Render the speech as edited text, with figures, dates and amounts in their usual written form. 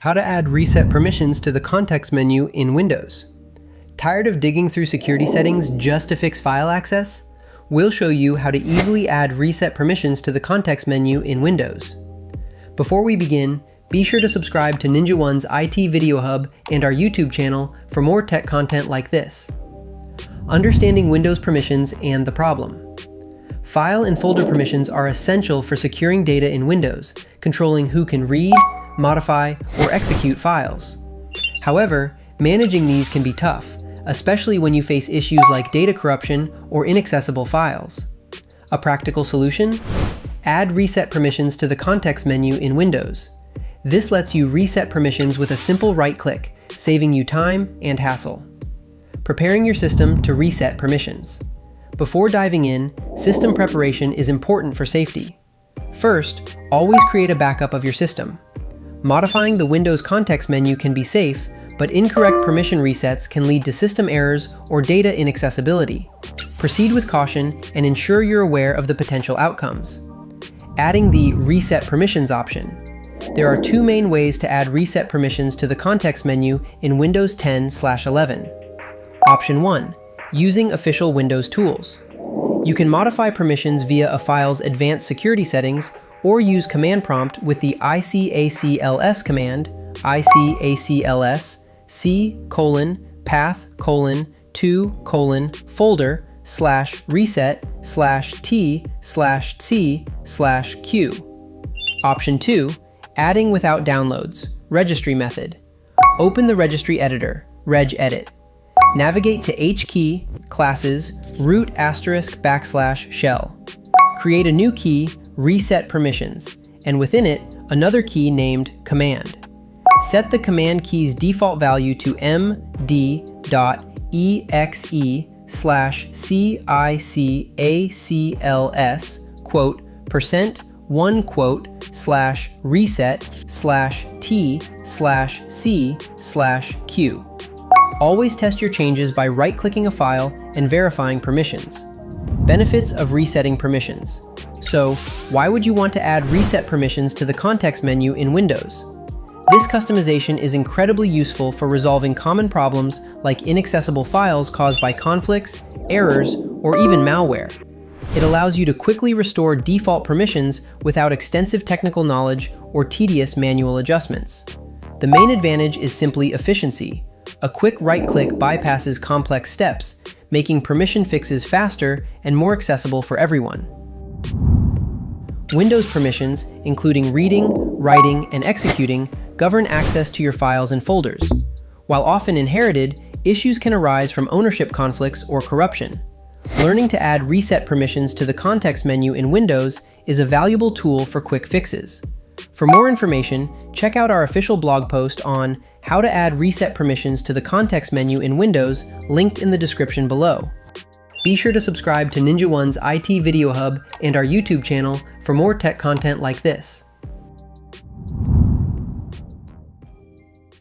How to add reset permissions to the context menu in Windows. Tired of digging through security settings just to fix file access? We'll show you how to easily add reset permissions to the context menu in Windows. Before we begin, be sure to subscribe to NinjaOne's IT Video Hub and our YouTube channel for more tech content like this. Understanding Windows permissions and the problem. File and folder permissions are essential for securing data in Windows, controlling who can read, modify, or execute files. However, managing these can be tough, especially when you face issues like data corruption or inaccessible files. A practical solution? Add reset permissions to the context menu in Windows. This lets you reset permissions with a simple right-click, saving you time and hassle. Preparing your system to reset permissions. Before diving in, system preparation is important for safety. First, always create a backup of your system. Modifying the Windows context menu can be safe, but incorrect permission resets can lead to system errors or data inaccessibility. Proceed with caution and ensure you're aware of the potential outcomes. Adding the Reset Permissions option. There are two main ways to add reset permissions to the context menu in Windows 10/11. Option 1. Using official Windows tools. You can modify permissions via a file's advanced security settings or use command prompt with the icacls command, icacls c:/path:/to:/reset/t/c/q. Option 2. Adding without downloads, registry method. Open the registry editor, regedit. Navigate to hkey, classes, root**shell. Create a new key, reset permissions, and within it, another key named command. Set the command key's default value to md.exe/cicacls, %1/reset/t/c/q. Always test your changes by right-clicking a file and verifying permissions. Benefits of resetting permissions. So, why would you want to add reset permissions to the context menu in Windows? This customization is incredibly useful for resolving common problems like inaccessible files caused by conflicts, errors, or even malware. It allows you to quickly restore default permissions without extensive technical knowledge or tedious manual adjustments. The main advantage is simply efficiency. A quick right-click bypasses complex steps, making permission fixes faster and more accessible for everyone. Windows permissions, including reading, writing, and executing, govern access to your files and folders. While often inherited, issues can arise from ownership conflicts or corruption. Learning to add reset permissions to the context menu in Windows is a valuable tool for quick fixes. For more information, check out our official blog post on how to add reset permissions to the context menu in Windows, linked in the description below. Be sure to subscribe to NinjaOne's IT Video Hub and our YouTube channel for more tech content like this.